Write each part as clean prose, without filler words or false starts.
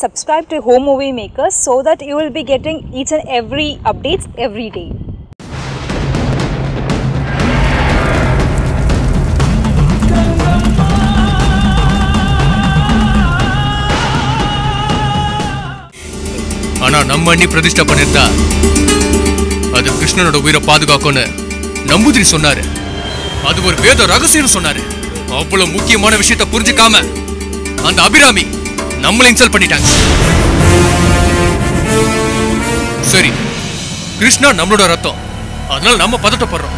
Subscribe to Home Movie Makers so that you will be getting each and every updates every day. ஆனா நம்ம அண்ணி பிரதிஷ்டை பண்ணிருந்தா அது கிருஷ்ணனோட உயிரை பாதுகாக்கும்னு நம்பூதிரி சொன்னாரு. அது ஒரு வேத ரகசியம் சொன்னாரு. அவ்வளவு முக்கியமான விஷயத்தை புரிஞ்சுக்காம அந்த அபிராமி நம்மள இன்சல்ட் பண்ணிட்டாங்க. சரி, கிருஷ்ணா நம்மளோட ரத்தம், அதனால நம்ம பதட்டப்படுறோம்.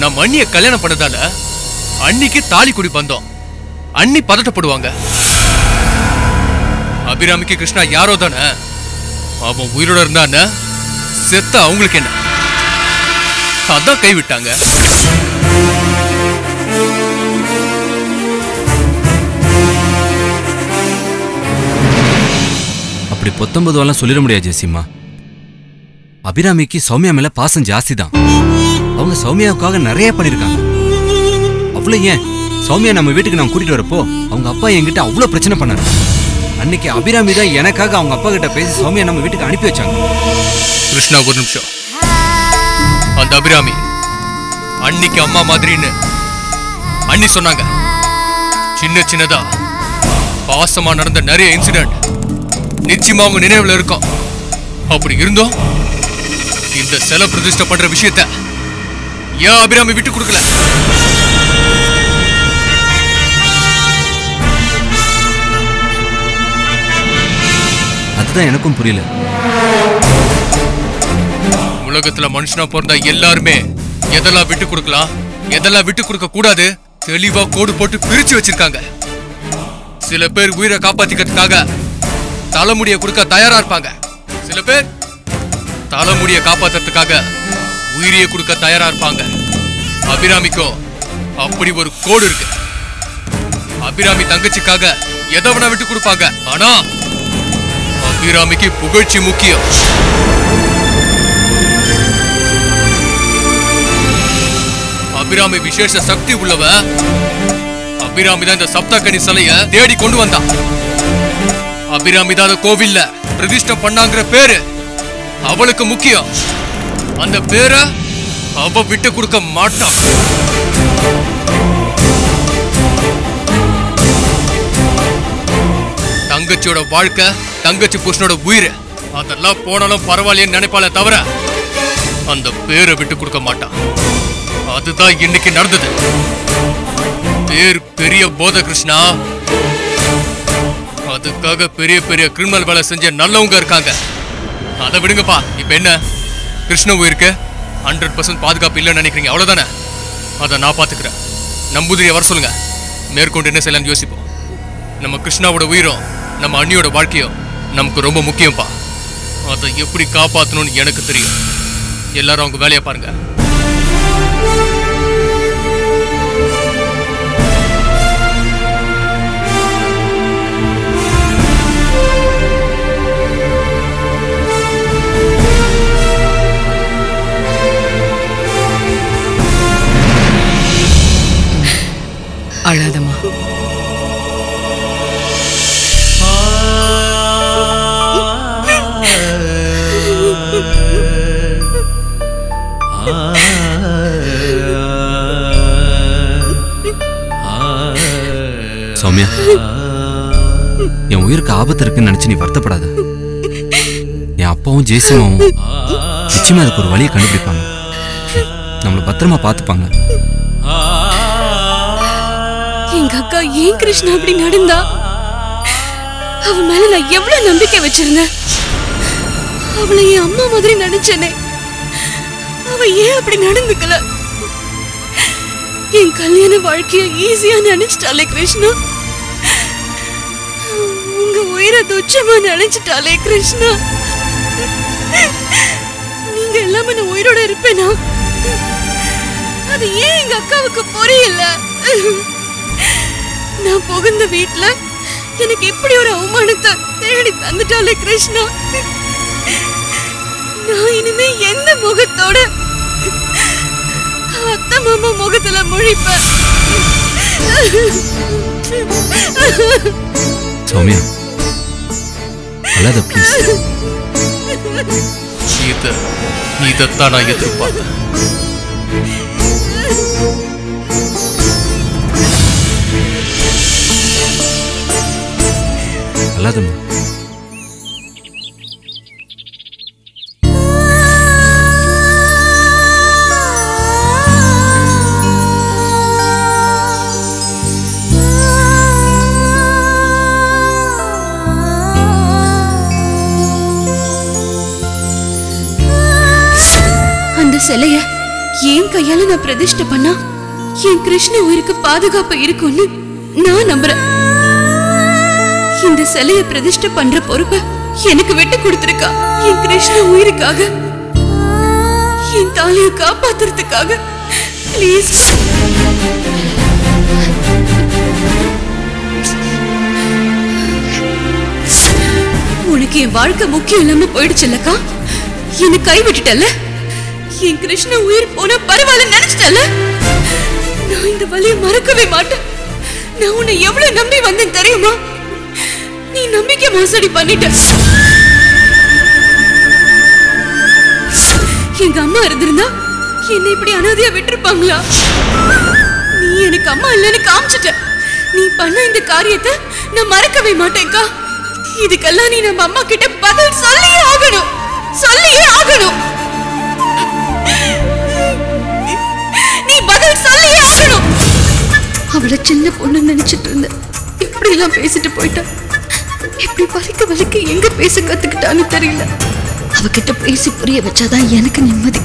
நம்ம அண்ணிய கல்யாணம் பண்ணதால அன்னிக்கு தாலி குடி பந்தோம். அண்ணி பதட்டப்படுவாங்க. அபிராமிக்கு கிருஷ்ணா யாரோ தானே, அவன் உயிரோட இருந்தான்னு செத்த அவங்களுக்கு என்ன, அதான் கைவிட்டாங்க. அப்படி 19 சொல்லிட முடியாது ஜெசிமா. அபிராமிக்கு சௌமியா மேல பாசம் ஜாஸ்தி தான். அவங்க சௌமியாவுக்காக நிறைய பண்ணிருக்காங்க. அவ்வளவு ஏன், சௌமியா நம்ம வீட்டுக்கு நான் கூட்டிட்டு வரப்போ அவங்க அப்பா என்கிட்ட அவ்வளவு பிரச்சனை பண்ணாரு. அன்னைக்கு அபிராமி தான் எனக்காக அவங்க அப்பா கிட்ட பேசி சௌமியா நம்ம வீட்டுக்கு அனுப்பி வச்சாங்க. கிருஷ்ணா, ஒரு நிமிஷம். அந்த அபிராமி அன்னைக்கு அம்மா மாதிரின்னு அண்ணி சொன்னாங்க. சின்ன சின்னதா பாசமா நடந்த நிறைய இன்சிடென்ட் நிச்சயமா அவங்க நினைவுல இருக்கும். அப்படி இருந்தோம் இந்த சிலை பிரதிஷ்டை பண்ற விஷயத்த ஏன் அபிராமி விட்டு கொடுக்கல? அதுதான் எனக்கும் புரியல. உலகத்துல மனுஷனா பிறந்தா எல்லாருமே எதெல்லாம் விட்டு கொடுக்கலாம், எதெல்லாம் விட்டு கொடுக்க கூடாது தெளிவா கோடு போட்டு பிரிச்சு வச்சிருக்காங்க. சில பேர் உயிரை காப்பாத்திக்கிறதுக்காக தலைமுடியை கொடுக்க தயாரா இருப்பாங்க. சில பேர் தலைமுடியை காப்பாத்துறதுக்காக உயிரியை கொடுக்க தயாரா இருப்பாங்க. அபிராமிக்கும் அப்படி ஒரு கோடு இருக்கு. அபிராமி தங்கச்சிக்காக எதை வேணா விட்டு கொடுப்பாங்க. ஆனா அபிராமிக்கு புகழ்ச்சி முக்கியம். அபிராமி விசேஷ சக்தி உள்ளவ. அபிராமி தான் இந்த சப்தகனி சிலைய தேடி கொண்டு வந்தா. அபிராமி தான் கோவில்ல பிரதிஷ்டை பண்ணாங்கிற பேரு அவளுக்கு முக்கியம். அந்த பேரை அவ விட்டு கொடுக்க மாட்டான். தங்கச்சியோட வாழ்க்கை, தங்கச்சி புருஷனோட உயிர், அதெல்லாம் போனாலும் பரவாயில்லைன்னு நினைப்பாளே தவிர அந்த பேரை விட்டு கொடுக்க மாட்டான். அதுதான் இன்னைக்கு நடந்தது. பேர் பெரிய போத கிருஷ்ணா. அதுக்காக பெரிய பெரிய கிரிமினல் வேலை செஞ்ச நல்லவங்க இருக்காங்க. அதை விடுங்கப்பா. இப்ப என்ன, கிருஷ்ண உயிருக்கு 100% பாதுகாப்பு இல்லைன்னு நினைக்கிறீங்க, அவ்வளவுதானே? அதை நான் பாத்துக்கிறேன். நம்பூதிரியை வர சொல்லுங்க. மேற்கொண்டு என்ன செய்யலாம்னு யோசிப்போம். நம்ம கிருஷ்ணாவோட உயிரும் நம்ம அண்ணியோட வாழ்க்கையும் நமக்கு ரொம்ப முக்கியம்ப்பா. அதை எப்படி காப்பாற்றணும்னு எனக்கு தெரியும். எல்லாரும் அவங்க வேலையை பாருங்க. அழாதம்மா. சௌமியா, என் உயிருக்கு ஆபத்து இருக்குன்னு நினைச்சு நீ வருத்தப்படாத. என் அப்பாவும் ஜெயசிமாவும் நிச்சயமா அதுக்கு ஒரு வழியை கண்டுபிடிப்பாங்க. நம்மளை பத்திரமா பார்த்துப்பாங்க. எங்க அக்கா ஏன் கிருஷ்ணா அப்படி நடந்தா? அவ மேல நான் எவ்வளவு நம்பிக்கை வச்சிருந்தேன். அவளை என் அம்மா மாதிரி நினைச்சேனே, அவ ஏன் அப்படி நடந்துக்கல? என் கல்யாண வாழ்க்கைய ஈஸியா நினைச்சிட்டாலே கிருஷ்ணா. உங்க உயிரை துச்சமா நினைச்சிட்டாலே கிருஷ்ணா. நீங்க எல்லாமே நான் உயிரோட இருப்பேனா? அது ஏன் எங்க அக்காவுக்கு புரியல? நான் புகுந்த வீட்டுல எனக்கு இப்படி ஒரு அவமானத்தை தேடி தந்துட்டாலே கிருஷ்ணா. நான் இனிமே எந்த முகத்தோட அத்தை மாமா முகத்துல முழிப்பேன்? சௌமியா, அழாத ப்ளீஸ். இதைத்தான் நான் எதிர்பார்த்தேன். அழாதம்மா. அந்த சிலைய என் கையால நான் பிரதிஷ்டை பண்ணா என் கிருஷ்ண உயிருக்கு பாதுகாப்பு இருக்கும்னு நான் நம்புறேன். இந்த சிலைய பிரதிஷ்டை பண்ற பொறுப்பை எனக்கு விட்டு கொடுத்திருக்கா என் கிருஷ்ண உயிருக்காக, என் தாலியை காப்பாத்துறதுக்காக. ப்ளீஸ் உனக்கு என் வாழ்க்கை முக்கியம் இல்லாம போயிடுச்சுல்லக்கா. என்னை கை விட்டுட்டல. என் கிருஷ்ண உயிர் போன பரவாயில்ல நினைச்சிட்டல. நான் இந்த வலியை மறக்கவே மாட்டேன். நான் உன்னை எவ்வளவு நம்பி வந்தேன் தெரியுமா? நீ நம்பிக்கை மோசடி பண்ணிட்ட. எங்க அம்மா இருந்திருந்தா என்னை இப்படி அனாதையா விட்டுருப்பாங்களா? நீ எனக்கு அம்மா இல்லைன்னு காமிச்சிட்ட. நீ பண்ண இந்த காரியத்தை நான் மறக்கவே மாட்டேன்க்கா. இதுக்கெல்லாம் நீ நம்ம அம்மா கிட்ட பதில் சொல்லியே ஆகணும். சொல்லியே ஆகணும். நீ பதில் சொல்லியே ஆகணும். அவளை சின்ன பொண்ணு நினைச்சிட்டு இருந்த இப்படி எல்லாம் பேசிட்டு போயிட்டா. இப்படி வலிக்க எங்க பேச கத்துக்கிட்டான்னு தெரியல. அவகிட்ட பேசி புரிய வச்சாதான் எனக்கு நிம்மதி.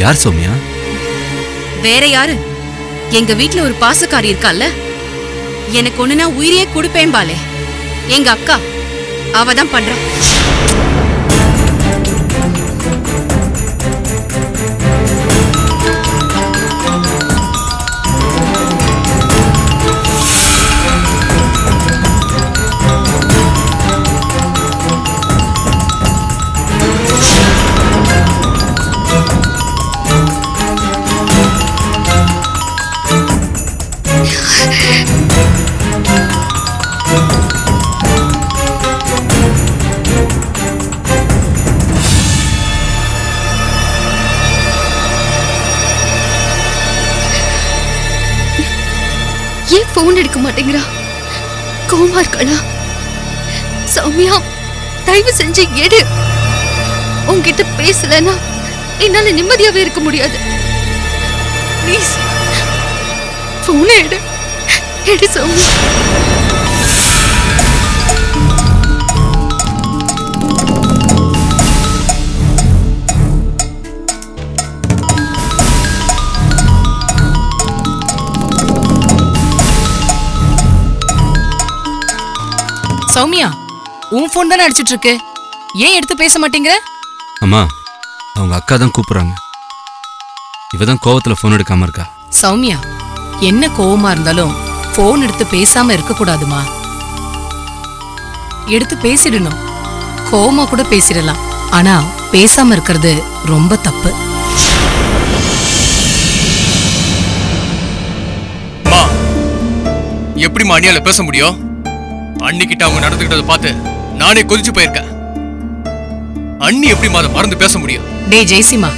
யார் சௌமியா? வேற யாரு? எங்க வீட்ல ஒரு பாசக்காரி இருக்கால, எனக்கு ஒண்ணுனா உயிரையே கொடுப்பேன்பாலே, எங்க அக்கா. அவதான் பண்றா. ஏன் போன் எடுக்க மாட்டேங்கிறா? கோமா இருக்காளா? சௌமியா, தயவு செஞ்சு எடு. உன்கிட்ட பேசலன்னா என்னால நிம்மதியாவே இருக்க முடியாது. ப்ளீஸ் போனை எடு. எடு சௌமியா. சௌமியா, உன் போன் தானே அடிச்சிட்டு இருக்கு. ஏன் எடுத்து பேச மாட்டேங்கிற? அம்மா, அவங்க அக்கா தான் கூப்பிடுறாங்க. இவதான் கோவத்துல போன் எடுக்காம இருக்கா. சௌமியா, என்ன கோவமா இருந்தாலும் போன் எடுத்து பேசாம இருக்க கூடாதுமா. எடுத்து பேசிடணும். கோவமா கூட பேசிடலாம். ஆனா பேசாம இருக்கிறது ரொம்ப தப்பு. எப்படிமா அண்ணியால பேச முடியும்? அண்ணிக்கிட்ட அவங்க நடந்துக்கிட்டதை பார்த்து நானே கொதிச்சு போயிருக்கேன். அண்ணி எப்படி அதை மறந்து பேச முடியும்? டே ஜெய்சிமா,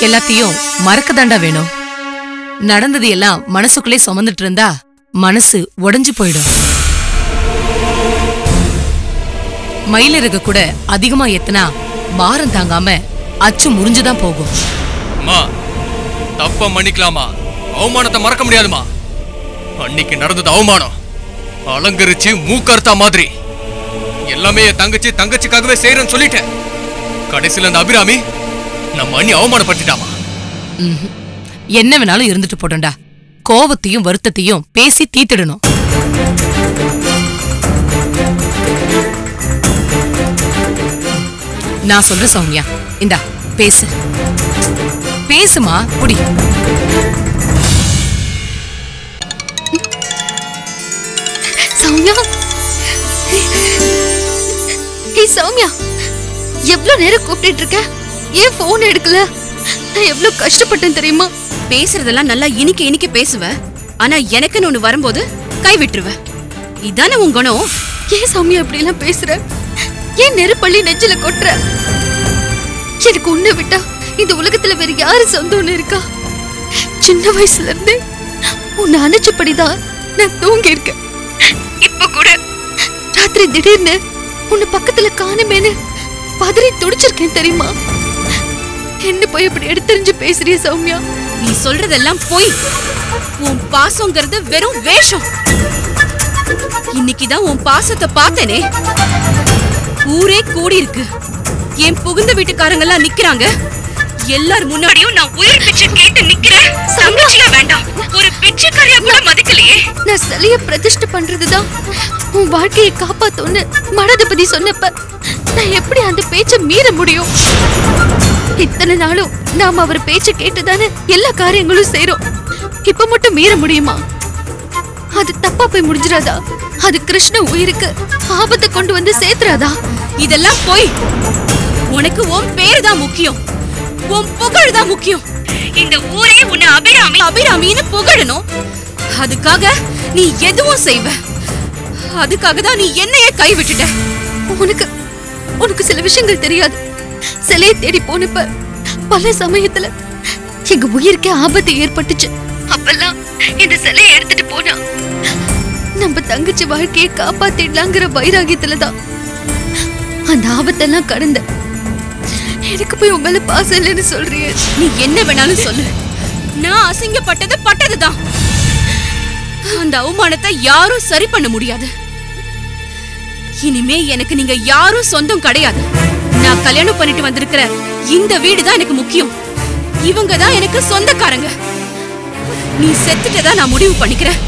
எல்லாத்தையும் மறக்க தாண்டா வேணும். நடந்தது எல்லாம் மனசுக்குள்ளே சுமந்துட்டு இருந்தா மனசு உடைஞ்சு போயிடும். மயிலிறகு கூட அதிகமா எத்தனா பாரம் தாங்காம அச்சு முறிஞ்சுதான் போகும். தப்ப மன்னிக்கலாமா? அவமானத்தை மறக்க முடியாதுமா. அன்னைக்கு நடந்தது அவமானம். அலங்கரிச்சு மூக்கர்த்தா மாதிரி எல்லாமே தங்கச்சிக்காகவே செய்யறேன்னு சொல்லிட்டேன். கடைசியில அந்த அபிராமி நம்ம அண்ணி அவமானப்படுத்திட்டாமா. என்ன வேணாலும் இருந்துட்டு போட்டோம்டா. கோவத்தையும் வருத்தத்தையும் பேசி தீர்த்திடணும். நான் சொல்ற சௌமியா, இந்தா பேசு. பேசுமா, புடி. சௌமியா, சௌமியா, எவ்வளவு நேரம் கூப்பிட்டு இருக்க? ஏன் போன் எடுக்கல? நான் எவ்வளவு கஷ்டப்பட்டேன் தெரியுமா? பேசுறதெல்லாம் நல்லா இனிக்க பேசுவ, ஆனா எனக்குன்னு ஒண்ணு வரும்போது கை விட்டுருவ. இதானே உன் குணம். ஏன் சௌமியா இப்படி எல்லாம் பேசுற? ஏன் நெருப்பள்ளி நெஞ்சில கொட்டுற? எனக்கு உன்னை விட்டா இந்த உலகத்துல வேற யாரு சொந்தம்னு இருக்கா? சின்ன வயசுல இருந்து உன்னை அணைச்சபடிதான் நான் தூங்கி இருக்கேன். இப்ப கூட ராத்திரி திடீர்னு உன்னை பக்கத்துல காணுமேனு பதறி துடிச்சிருக்கேன் தெரியுமா? என்ன போய் இப்படி எடுத்தறிஞ்சு பேசுறிய சௌமியா? நீ சொல்றதெல்லாம் போய். உன் பாசம்ங்கிறது வெறும் வேஷம். இன்னைக்குதான் உன் பாசத்தை பார்த்தேனே. ஊரே கூடி இருக்கு. என் புகுந்த வீட்டுக்காரங்கெல்லாம் நிக்கிறாங்க. எல்லார் முன்னாடியும் நான் உயிர் பிச்சை கேட்டு நிக்கிறேன். சமைச்சியா வேண்டாம், ஒரு பிச்சைக்காரியா கூட மதிக்கலையே. நான் சிலைய பிரதிஷ்டை பண்றதுதான் உன் வாழ்க்கையை காப்பாத்தோன்னு மடாதிபதி சொன்னப்ப நான் எப்படி அந்த பேச்சை மீற முடியும்? இத்தனை நாளும் நாம அவர் பேச்சை கேட்டுதானே எல்லா காரியங்களும் செய்றோம். இப்ப மட்டும் மீற முடியுமா? அது தப்பா போய் முடிஞ்சிராதா? அது கிருஷ்ண உயிருக்கு ஆபத்தை கொண்டு வந்து சேர்த்துறாதா? இதெல்லாம் போய். உனக்கு உன் பேரு தான் முக்கியம், உன் புகழ் தான் முக்கியம். இந்த ஊரே உன்னை அபிராமி அபிராமின்னு புகழணும். அதுக்காக நீ எதுவும் செய்வ. அதுக்காக தான் நீ என்னையே கை விட்டுட்ட. உனக்கு சில விஷயங்கள் தெரியாது. சிலையை தேடி போனப்ப பல சமயத்துல எங்க உயிருக்கே ஆபத்து ஏற்பட்டுச்சு. அப்பெல்லாம் இந்த சிலையை எடுத்துட்டு போனா நம்ம தங்கச்சி வாழ்க்கையை காப்பாத்திடலாங்கிற வைராகியத்துலதான் அந்த ஆபத்தெல்லாம் கடந்த. எனக்கு போய் உன் மேல பாசம் இல்லைன்னு சொல்றிய. நீ என்ன வேணாலும் சொல்லு, நான் அசிங்கப்பட்டது பட்டதுதான். அந்த அவமானத்தை யாரும் சரி பண்ண முடியாது. இனிமே எனக்கு நீங்க யாரும் சொந்தம் கிடையாது. நான் கல்யாணம் பண்ணிட்டு வந்திருக்கிற இந்த வீடுதான் எனக்கு முக்கியம். இவங்க தான் எனக்கு சொந்தக்காரங்க. நீ செத்துட்டதா நான் முடிவு பண்ணிக்கிறேன்.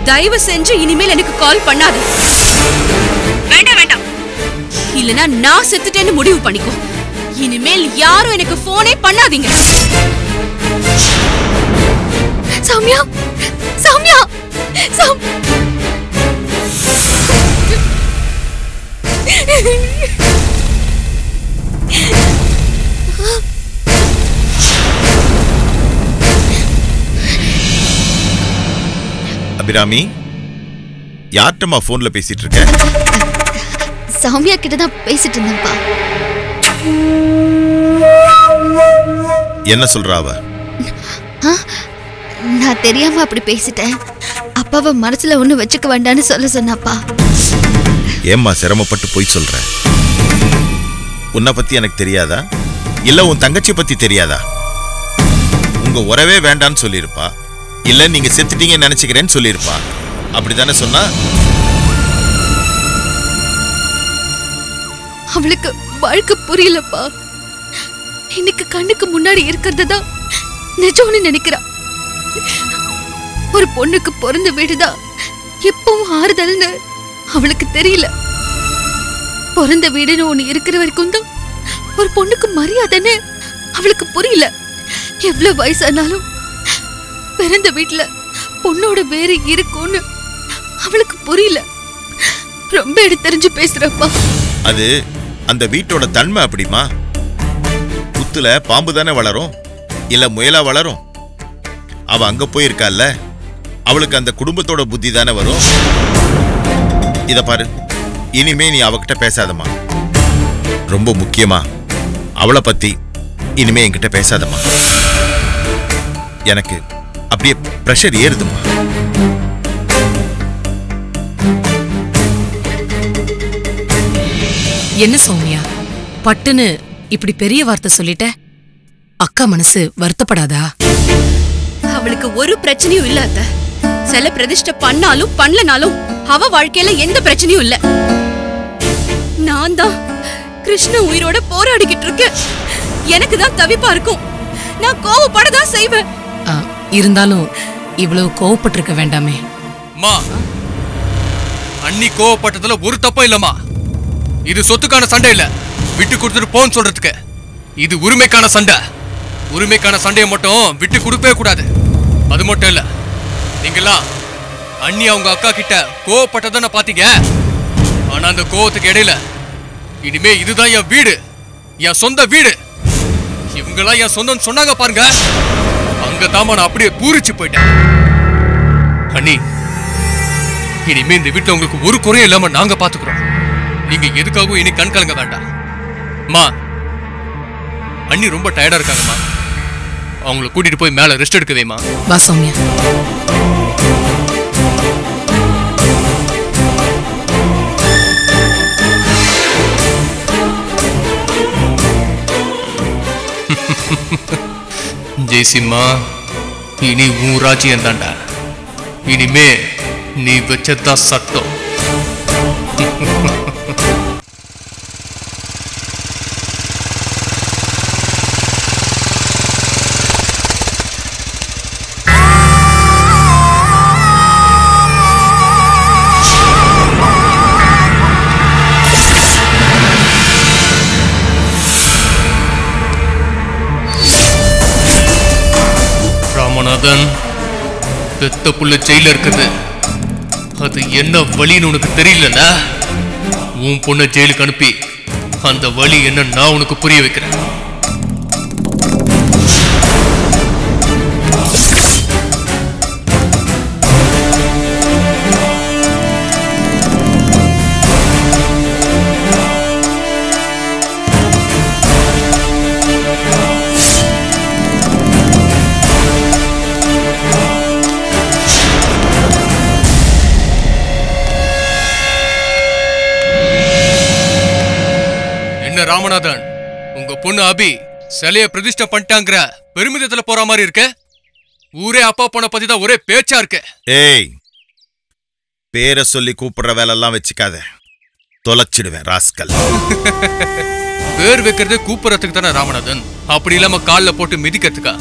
தயவு செஞ்சு இனிமேல் எனக்கு கால் பண்ணாது. வேண்டாம் வேண்டாம், இல்லனா நான் செத்துட்டேன்னு முடிவு பண்ணிக்கோ. இனிமேல் யாரும் எனக்கு போனே பண்ணாதீங்க. சௌமியா, சௌமியா, அபிராமி, யார்ட்டமா போன்ல பேசிட்டு இருக்க? சௌமியா கிட்டதான் பேசிட்டு இருந்தேன்ப்பா. என்ன சொல்றா அவ? நான் தெரியாம அப்படி பேசிட்டேன். அப்பாவை மனசுல ஒண்ணு வச்சுக்க வேண்டான்னு சொல்ல சொன்னாப்பா. ஏம்மா சிரமப்பட்டு போய் சொல்ற? உன்னை பத்தி எனக்கு தெரியாதா? இல்ல உன் தங்கச்சி பத்தி தெரியாதா? உங்க உறவே வேண்டான்னு சொல்லிருப்பா. இல்ல நீங்க செத்துட்டீங்கன்னு நினைச்சுக்கிறேன்னு சொல்லிருப்பா. அப்படித்தானே சொன்னா? அவளுக்கு வாழ்க்கை புரியலப்பா. இன்னைக்கு கண்ணுக்கு முன்னாடி இருக்கிறதுதான் நிஜம்னு நினைக்கிறா. ஒரு பொண்ணுக்கு பிறந்த வீடுதான் எப்பவும் ஆறுதல்னு அவளுக்கு தெரியல. பிறந்த வீடுன்னு ஒண்ணு இருக்கிற வரைக்கும் தான் ஒரு பொண்ணுக்கு மரியாதைன்னு அவளுக்கு புரியல. எவ்வளவு வயசானாலும் பிறந்த வீட்டுல பொண்ணோட வேறு இருக்கும்னு அவளுக்கு புரியல. ரொம்ப எடுத்தறிஞ்சு பேசுறப்பா. அது அந்த வீட்டோட தன்மை அப்படிமா? புத்துல பாம்பு தானே வளரும், இல்ல முயலா வளரும்? அவ அங்க போயிருக்கால, அவளுக்கு அந்த குடும்பத்தோட புத்தி தானே வரும். இத பாரு, இனிமே நீ அவகிட்ட பேசாதம்மா. ரொம்ப முக்கியமா அவளை பத்தி இனிமே என்கிட்ட பேசாதம்மா. எனக்கு அப்படியே பிரஷர் ஏறுதுமா. என்ன சௌமியா, பட்டுன்னு இப்படி பெரிய வார்த்தை சொல்லிட்ட? அக்கா மனசு வருத்தப்படாதா? அவளுக்கு ஒரு பிரச்சனையும் இல்ல அத்த. சில பிரதிஷ்டை பண்ணாலும் பண்ணலனாலும் அவ வாழ்க்கையில எந்த பிரச்சனையும் இல்ல. நான் தான் கிருஷ்ண உயிரோட போராடிக்கிட்டு இருக்கேன். எனக்கு தான் தவிப்பா இருக்கும். நான் கோவப்படதான் செய்வேன். இருந்தாலும் இவ்வளவு கோவப்பட்டிருக்க வேண்டாமே. மா, அண்ணி கோவப்பட்டதுல ஒரு தப்பும் இல்லம்மா. இது சொத்துக்கான சண்டை இல்ல, விட்டு கொடுத்துட்டு போன்னு சொல்றதுக்கு. இது உரிமைக்கான சண்டை. உரிமைக்கான சண்டையை மட்டும் விட்டு கொடுக்கவே கூடாது. அது மட்டும் இல்ல, நீங்கெல்லாம் அண்ணி அவங்க அக்கா கிட்ட கோவப்பட்டதான பாத்தீங்க. ஆனா அந்த கோவத்துக்கு இடையில இனிமே இதுதான் என் வீடு, என் சொந்த வீடு. இவங்கெல்லாம் என் சொந்தம் சொன்னாங்க பாருங்க, அங்கதாமா நான் அப்படியே பூரிச்சு போயிட்டேன். அண்ணி, இனிமே இந்த வீட்டுல உங்களுக்கு ஒரு குறையும் இல்லாம நாங்க பாத்துக்கிறோம். நீங்க எதுக்காகவும் இனி கண் கலங்க வேண்டாம். மா, அண்ணி ரொம்ப டயர்டா இருக்காங்கம்மா, அவங்கள கூட்டிட்டு போய் மேல ரெஸ்ட் எடுக்கவேமா. வா சௌமியா. ஜெய்சிம்மா, இனி உன் ராஜ்யம் தாண்டா. இனிமே நீ வச்சதான் சட்டம். ராமநாதன், பெத்த புள்ள ஜெயில இருக்குது. அது என்ன வழின்னு உனக்கு தெரியலல. உன் பொண்ணை ஜெயிலுக்கு அனுப்பி அந்த வழி என்ன நான் உனக்கு புரிய வைக்கிறேன். ராமநாதன், உங்க பொண்ணு அபி சிலைய பிரதிஷ்டை பண்ணிட்டாங்கிற பெருமிதத்துல போற மாதிரி இருக்கு. ஊரே அப்பா பொண்ண பத்தி தான் ஒரே பேச்சா இருக்கு. ஏய், பேரை சொல்லி கூப்பிடுற வேலை எல்லாம் வச்சுக்காத, தொலைச்சிடுவேன் ராஸ்கல். பேர் வைக்கிறது கூப்பிடுறதுக்கு தானே ராமநாதன், அப்படி இல்லாம கால்ல போட்டு மிதிக்கிறதுக்கா?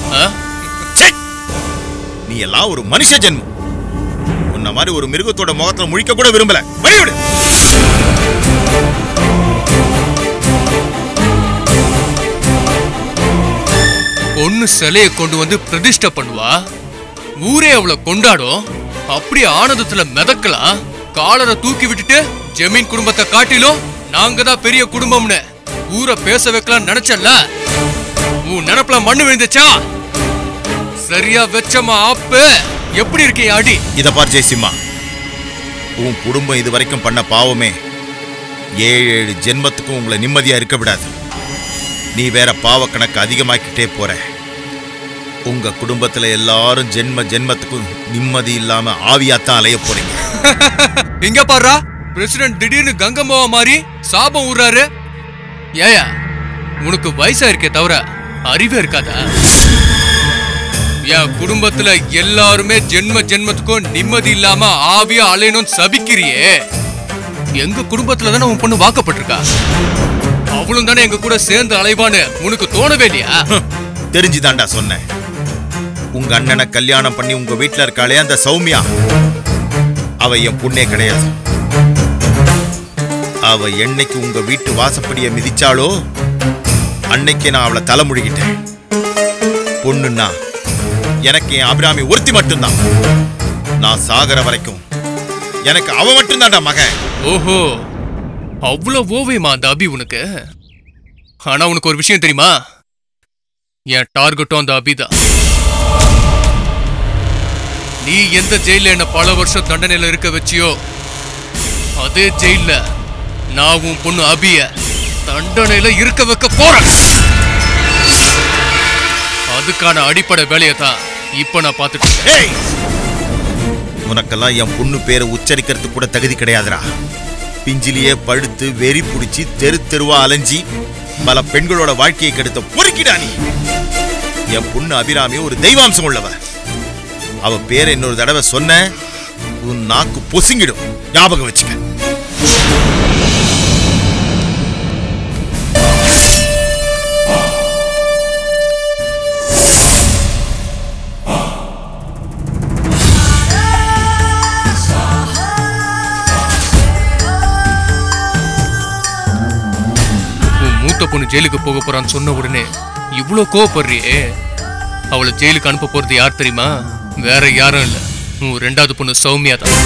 நீ எல்லாம் ஒரு மனுஷ ஜென்மம். உன்ன மாதிரி ஒரு மிருகத்தோட முகத்துல முழிக்க கூட விரும்பல. வழிவிடு. பொண்ணு சிலையை கொண்டு வந்து பிரதிஷ்டை பண்ணுவா, ஊரே அவளை கொண்டாடும். அப்படி ஆனந்தத்துல மிதக்கலாம். காலரை தூக்கி விட்டுட்டு ஜமீன் குடும்பத்தை காட்டிலும் நாங்க தான் பெரிய குடும்பம்னு ஊரை பேச வைக்கலாம் நினைச்சல. உன் நினைப்புல மண்ணு விழுந்துச்சா? சரியா வெச்சமா ஆப்பு. எப்படி இருக்கீங்க அடி? இத பார் ஜெயசிம்மா, உன் குடும்பம் இது வரைக்கும் பண்ண பாவமே 7 ஜென்மத்துக்கும் உங்களை நிம்மதியா இருக்க விடாது. நீ வேற பாவ கணக்கு அதிகமாக்கிட்டே போற. உங்க குடும்பத்துல எல்லாரும் ஜென்மத்துக்கும் நிம்மதி இல்லாம ஆவியாத்தான் அலைய போறீங்க. இங்க பாரு, பிரசிடென்ட் திடீர்னு கங்கம்மாவா மாறி சாபம் ஊறாரு. ஏயா, உனக்கு வயசா இருக்கே தவிர அறிவே இருக்காதா? என் குடும்பத்துல எல்லாருமே ஜென்மத்துக்கும் நிம்மதி இல்லாம ஆவியா அலையணும் சபிக்கிறியே. எங்க குடும்பத்துல தானே உன் பொண்ணு வாக்கப்பட்டிருக்கா. அவளும் தானே எங்க கூட சேர்ந்து அலைவான்னு உனக்கு தோணவே இல்லையா? தெரிஞ்சுதான்டா சொன்னேன். உங்க அண்ணனை கல்யாணம் பண்ணி உங்க வீட்டுல இருக்காளே அந்த சௌமியா, அவ என் பொண்ணே கிடையாது. அவ என்னைக்கு உங்க வீட்டு வாசப்படியை மிதிச்சாளோ அன்னைக்கு நான் அவளை தலைமுழுகிட்டேன். பொண்ணுன்னா எனக்கு என் அபிராமி ஒருத்தி மட்டும்தான். நான் சாகர வரைக்கும் எனக்கு அவ மட்டும்தான்டா மகன். ஓஹோ, அவ்வளவு ஓவியமா அந்த அபி உனக்கு? ஆனா உனக்கு ஒரு விஷயம் தெரியுமா? என் டார்கெட்டும் அந்த அபிதான். நீ எந்த ஜெயில என்ன பல வருஷம் தண்டனையில இருக்க வச்சியோ அதே ஜெயில நான் உன் பொண்ணு அபிய தண்டனையில இருக்க வைக்க போறேன். அதுக்கான அடிப்படை வேலையை தான் இப்ப நான் பார்த்துட்டு. உனக்கெல்லாம் என் பொண்ணு பேரை உச்சரிக்கிறதுக்கு கூட தகுதி கிடையாதுடா. பிஞ்சிலேயே படுத்து வெறி புடிச்சு தெரு தெருவா அலைஞ்சி பல பெண்களோட வாழ்க்கையை கெடுத்த பொறுக்கிடா நீ. என் பொண்ணு அபிராமி ஒரு தெய்வாம்சம் உள்ளவ. அவ பேரை இன்னொரு தடவை சொன்ன உன் நாக்கு பொசுங்கிடும். ஞாபகம் வச்சுக்க. பொண்ணு ஜெயிலுக்கு போக போறான்னு சொன்ன உடனே இவ்ளோ கோவப்படுறியே? அவளை ஜெயிலுக்கு அனுப்ப போறது யார் தெரியுமா? வேற யாரும் இல்ல, உன் 2வது பொண்ணு சௌமியா தான்.